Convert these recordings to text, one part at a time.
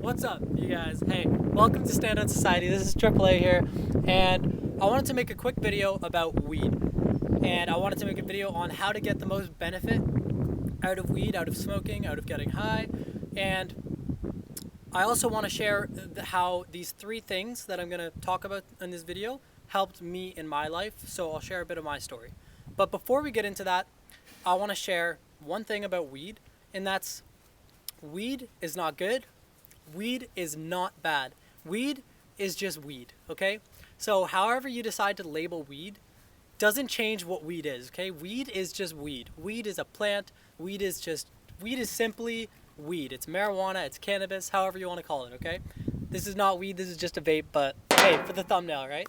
What's up, you guys? Hey, welcome to Standout Society. This is AAA here, and I wanted to make a quick video about weed. And I wanted to make a video on how to get the most benefit out of weed, out of smoking, out of getting high. And I also want to share how these three things that I'm going to talk about in this video helped me in my life. So I'll share a bit of my story. But before we get into that, I want to share one thing about weed, and that's weed is not good. Weed is not bad. Weed is just weed, okay? So however you decide to label weed doesn't change what weed is, okay? Weed is just weed. Weed is a plant. Weed is simply weed. It's marijuana, it's cannabis, however you want to call it, okay? This is not weed, this is just a vape, but hey, for the thumbnail, right?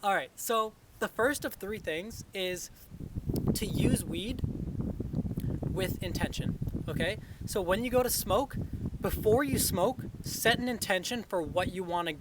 All right, so the first of three things is to use weed with intention, okay? So when you go to smoke, before you smoke, set an intention for what you want to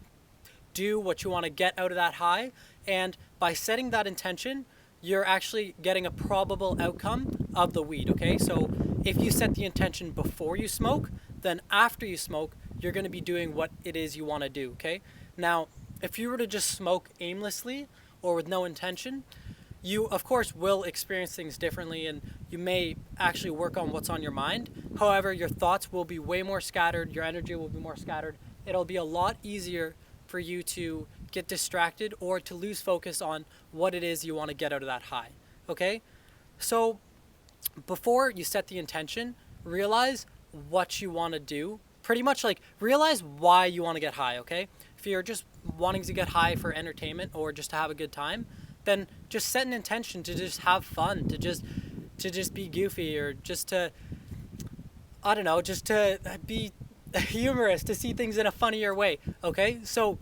do, what you want to get out of that high, and by setting that intention, you're actually getting a probable outcome of the weed, okay? So if you set the intention before you smoke, then after you smoke, you're going to be doing what it is you want to do, okay? Now, if you were to just smoke aimlessly or with no intention, you of course will experience things differently, and you may actually work on what's on your mind. However, your thoughts will be way more scattered, your energy will be more scattered. It'll be a lot easier for you to get distracted or to lose focus on what it is you want to get out of that high, okay? So before you set the intention, realize what you want to do. Pretty much like realize why you want to get high, okay? If you're just wanting to get high for entertainment or just to have a good time, then just set an intention to just have fun, to just be goofy, or just to, I don't know, just to be humorous, to see things in a funnier way, okay? So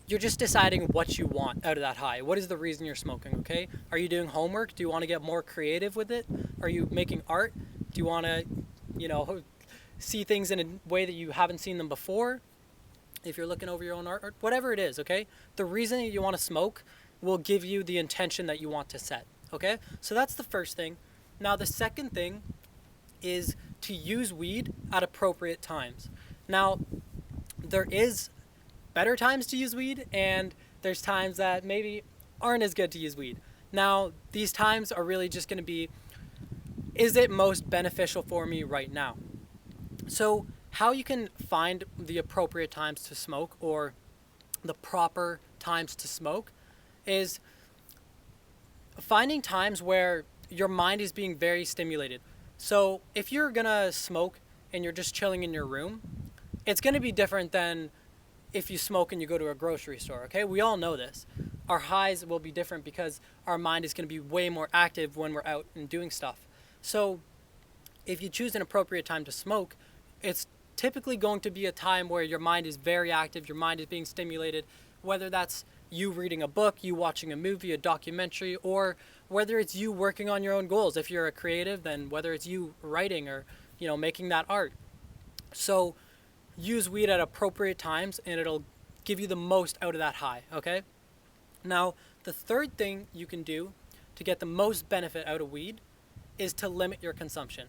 you're just deciding what you want out of that high. What is the reason you're smoking, okay? Are you doing homework? Do you want to get more creative with it? Are you making art? Do you want to, see things in a way that you haven't seen them before? If you're looking over your own art, whatever it is, okay? The reason that you want to smoke will give you the intention that you want to set, okay? So that's the first thing. Now the second thing is to use weed at appropriate times. Now, there is better times to use weed, and there's times that maybe aren't as good to use weed. Now, these times are really just going to be, is it most beneficial for me right now? So how you can find the appropriate times to smoke, or the proper times to smoke, is finding times where your mind is being very stimulated. So if you're gonna smoke and you're just chilling in your room, it's gonna be different than if you smoke and you go to a grocery store, okay? We all know this. Our highs will be different because our mind is gonna be way more active when we're out and doing stuff. So if you choose an appropriate time to smoke, it's typically going to be a time where your mind is very active, your mind is being stimulated, whether that's you reading a book, you watching a movie, a documentary, or whether it's you working on your own goals. If you're a creative, then whether it's you writing or, making that art. So use weed at appropriate times and it'll give you the most out of that high, okay? Now, the third thing you can do to get the most benefit out of weed is to limit your consumption.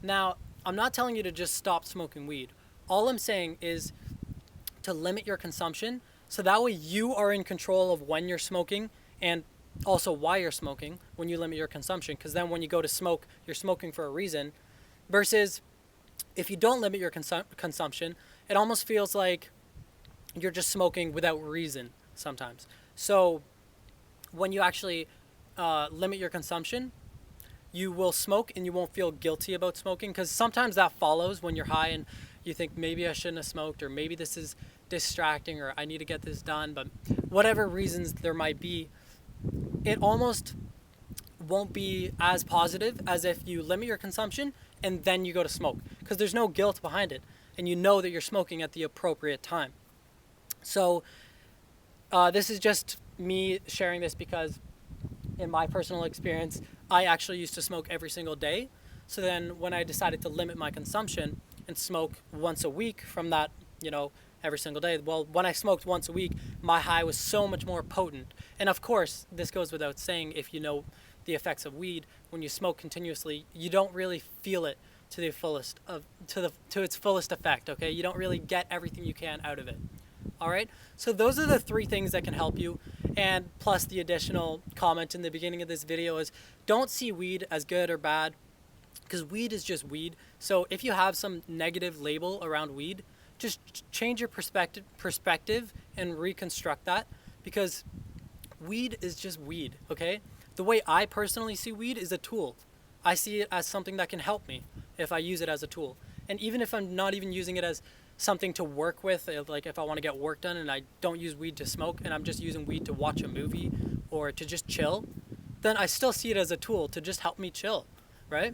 Now, I'm not telling you to just stop smoking weed. All I'm saying is to limit your consumption, so that way you are in control of when you're smoking and also why you're smoking when you limit your consumption. Because then when you go to smoke, you're smoking for a reason. Versus if you don't limit your consumption, it almost feels like you're just smoking without reason sometimes. So when you actually limit your consumption, you will smoke and you won't feel guilty about smoking, because sometimes that follows when you're high and you think maybe I shouldn't have smoked, or maybe this is distracting, or I need to get this done. But whatever reasons there might be, it almost won't be as positive as if you limit your consumption and then you go to smoke, because there's no guilt behind it and you know that you're smoking at the appropriate time. So this is just me sharing this because in my personal experience, I actually used to smoke every single day. So then when I decided to limit my consumption and smoke once a week from that, every single day, well, when I smoked once a week, my high was so much more potent. And of course, this goes without saying, if you know the effects of weed, when you smoke continuously, you don't really feel it to the fullest of to its fullest effect. Okay, you don't really get everything you can out of it. All right, so those are the three things that can help you, and plus the additional comment in the beginning of this video is don't see weed as good or bad, because weed is just weed. So if you have some negative label around weed, just change your perspective and reconstruct that, because weed is just weed. Okay, the way I personally see weed is a tool. I see it as something that can help me if I use it as a tool. And even if I'm not even using it as something to work with, like if I want to get work done and I don't use weed to smoke and I'm just using weed to watch a movie or to just chill, then I still see it as a tool to just help me chill, right?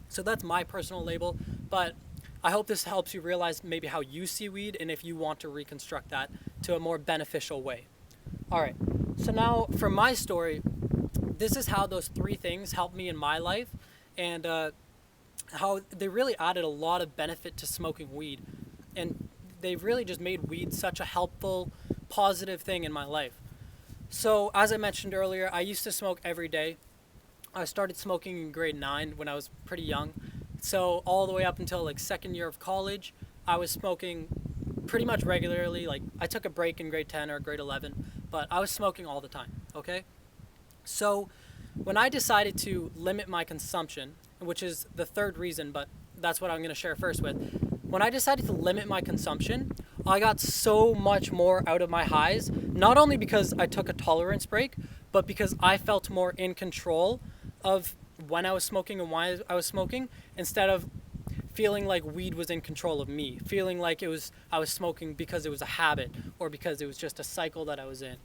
So that's my personal label, but I hope this helps you realize maybe how you see weed and if you want to reconstruct that to a more beneficial way. All right, so now for my story, this is how those three things helped me in my life, and how they really added a lot of benefit to smoking weed. And they've really just made weed such a helpful, positive thing in my life. So as I mentioned earlier, I used to smoke every day. I started smoking in grade 9 when I was pretty young. So all the way up until like second year of college, I was smoking pretty much regularly. Like I took a break in grade 10 or grade 11, but I was smoking all the time, okay? So when I decided to limit my consumption, which is the third reason, but that's what I'm going to share first with. When I decided to limit my consumption, I got so much more out of my highs, not only because I took a tolerance break, but because I felt more in control of when I was smoking and why I was smoking, instead of feeling like weed was in control of me, feeling like I was smoking because it was a habit or because it was just a cycle that I was in.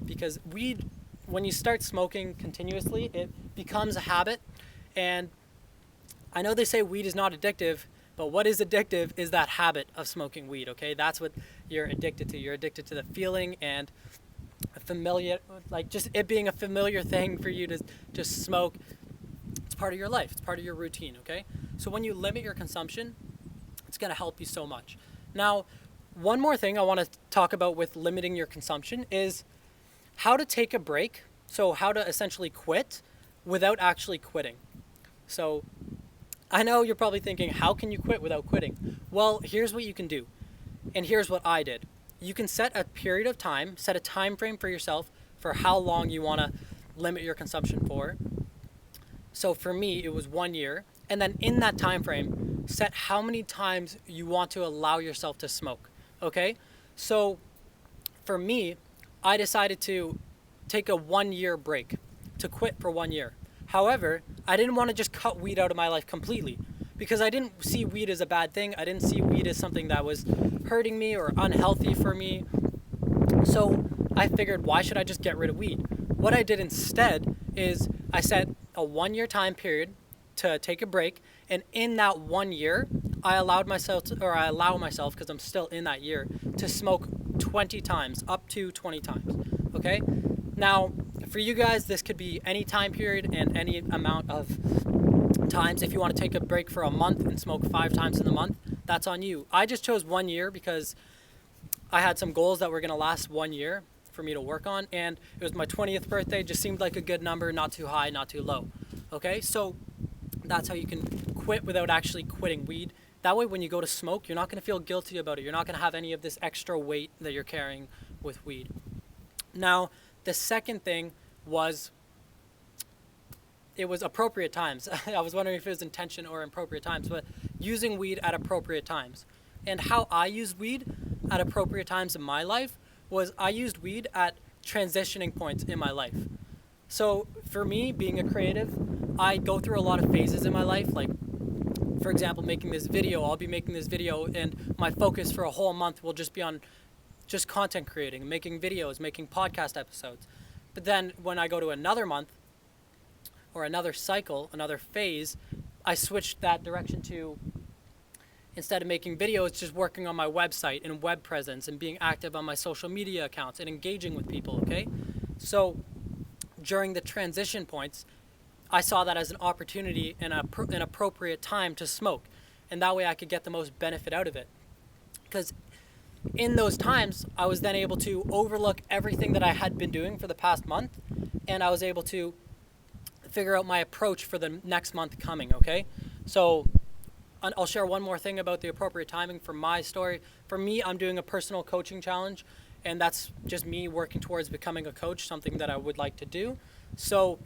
Because weed, when you start smoking continuously, it becomes a habit. And I know they say weed is not addictive, but what is addictive is that habit of smoking weed, okay? That's what you're addicted to. You're addicted to the feeling and a familiar, like just it being a familiar thing for you to just smoke. It's part of your life. It's part of your routine, okay? So when you limit your consumption, it's going to help you so much. Now, one more thing I want to talk about with limiting your consumption is how to take a break. So how to essentially quit without actually quitting. So I know you're probably thinking, how can you quit without quitting? Well, here's what you can do. And here's what I did. You can set a period of time, set a time frame for yourself for how long you want to limit your consumption for. So for me, it was 1 year. And then in that time frame, set how many times you want to allow yourself to smoke. Okay? So for me, I decided to take a 1 year break, to quit for 1 year. However, I didn't want to just cut weed out of my life completely, because I didn't see weed as a bad thing. I didn't see weed as something that was hurting me or unhealthy for me. So I figured, why should I just get rid of weed? What I did instead is I set a 1 year time period to take a break. And in that 1 year, I allow myself, because I'm still in that year, to smoke 20 times, up to 20 times. Okay? Now, for you guys, this could be any time period and any amount of times. If you want to take a break for a month and smoke 5 times in the month, that's on you. I just chose 1 year because I had some goals that were going to last 1 year for me to work on, and it was my 20th birthday. Just seemed like a good number, not too high, not too low. Okay, so that's how you can quit without actually quitting weed. That way, when you go to smoke, you're not going to feel guilty about it. You're not going to have any of this extra weight that you're carrying with weed. Now, the second thing was, it was appropriate times. I was wondering if it was intention or appropriate times, but using weed at appropriate times. And how I used weed at appropriate times in my life was I used weed at transitioning points in my life. So for me, being a creative, I go through a lot of phases in my life. Like, for example, making this video, I'll be making this video and my focus for a whole month will just be on just content creating, making videos, making podcast episodes. But then when I go to another month or another cycle, another phase, I switched that direction to, instead of making videos, just working on my website and web presence and being active on my social media accounts and engaging with people, okay? So during the transition points, I saw that as an opportunity and an appropriate time to smoke. And that way I could get the most benefit out of it. Because in those times, I was then able to overlook everything that I had been doing for the past month, and I was able to figure out my approach for the next month coming, okay? So I'll share one more thing about the appropriate timing for my story. For me, I'm doing a personal coaching challenge, and that's just me working towards becoming a coach, something that I would like to do. So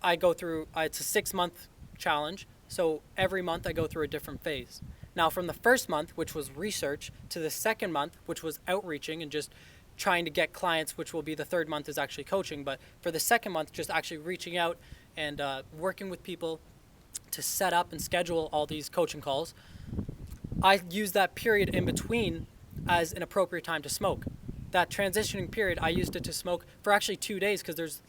I go through, it's a 6-month challenge. So every month I go through a different phase. Now from the first month, which was research, to the second month, which was outreaching and just trying to get clients, which will be the third month is actually coaching. But for the second month, just actually reaching out and working with people to set up and schedule all these coaching calls. I use that period in between as an appropriate time to smoke. That transitioning period, I used it to smoke for actually 2 days, because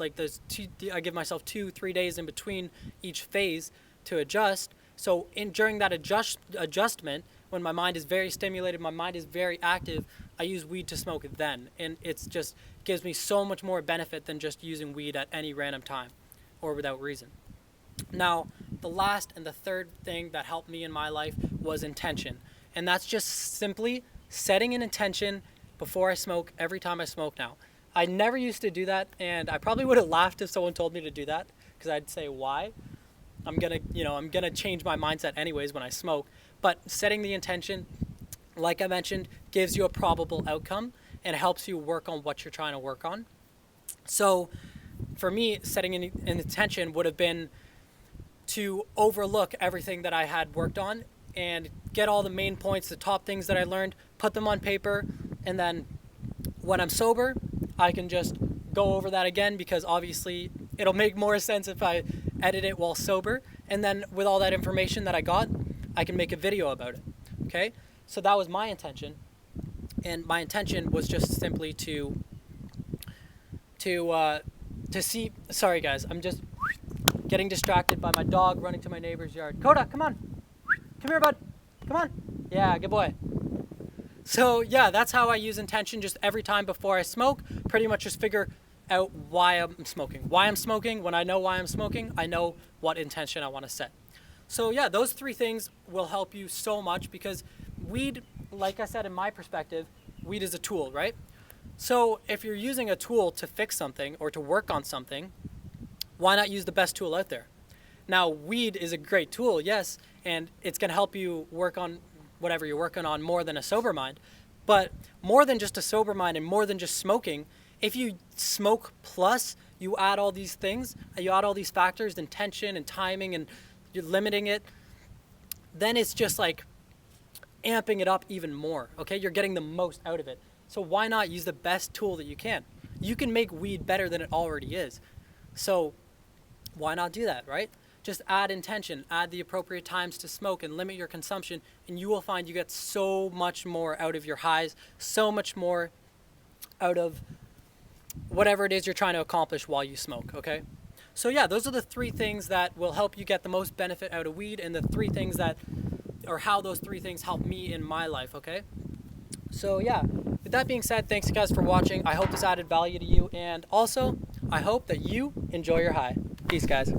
I give myself 2-3 days in between each phase to adjust. So during that adjustment, when my mind is very stimulated, my mind is very active, I use weed to smoke it then. And it's just gives me so much more benefit than just using weed at any random time or without reason. Now, the last and the third thing that helped me in my life was intention. And that's just simply setting an intention before I smoke every time I smoke now. I never used to do that, and I probably would have laughed if someone told me to do that, because I'd say, why? I'm gonna change my mindset anyways when I smoke. But setting the intention, like I mentioned, gives you a probable outcome and helps you work on what you're trying to work on. So for me, setting an intention would have been to overlook everything that I had worked on and get all the main points, the top things that I learned, put them on paper, and then when I'm sober, I can just go over that again, because obviously it'll make more sense if I edit it while sober. And then with all that information that I got, I can make a video about it. Okay? So that was my intention. And my intention was just simply to see, sorry guys, I'm just getting distracted by my dog running to my neighbor's yard. Coda, come on. Come here, bud. Come on. Yeah, good boy. So yeah, that's how I use intention, just every time before I smoke, pretty much just figure out why I'm smoking. Why I'm smoking. When I know why I'm smoking, I know what intention I want to set. So yeah, those 3 things will help you so much, because weed, like I said, in my perspective, weed is a tool, right? So if you're using a tool to fix something or to work on something, why not use the best tool out there? Now, weed is a great tool, yes, and it's going to help you work on whatever you're working on more than a sober mind. But more than just a sober mind and more than just smoking, if you smoke plus you add all these things, you add all these factors, intention and timing, and you're limiting it, then it's just like amping it up even more, okay? You're getting the most out of it. So why not use the best tool that you can? You can make weed better than it already is. So why not do that, right? Just add intention, add the appropriate times to smoke, and limit your consumption, and you will find you get so much more out of your highs, so much more out of whatever it is you're trying to accomplish while you smoke, okay? So yeah, those are the 3 things that will help you get the most benefit out of weed, and the 3 things that, or how those 3 things help me in my life, okay? So yeah, with that being said, thanks guys for watching. I hope this added value to you, and also I hope that you enjoy your high. Peace, guys.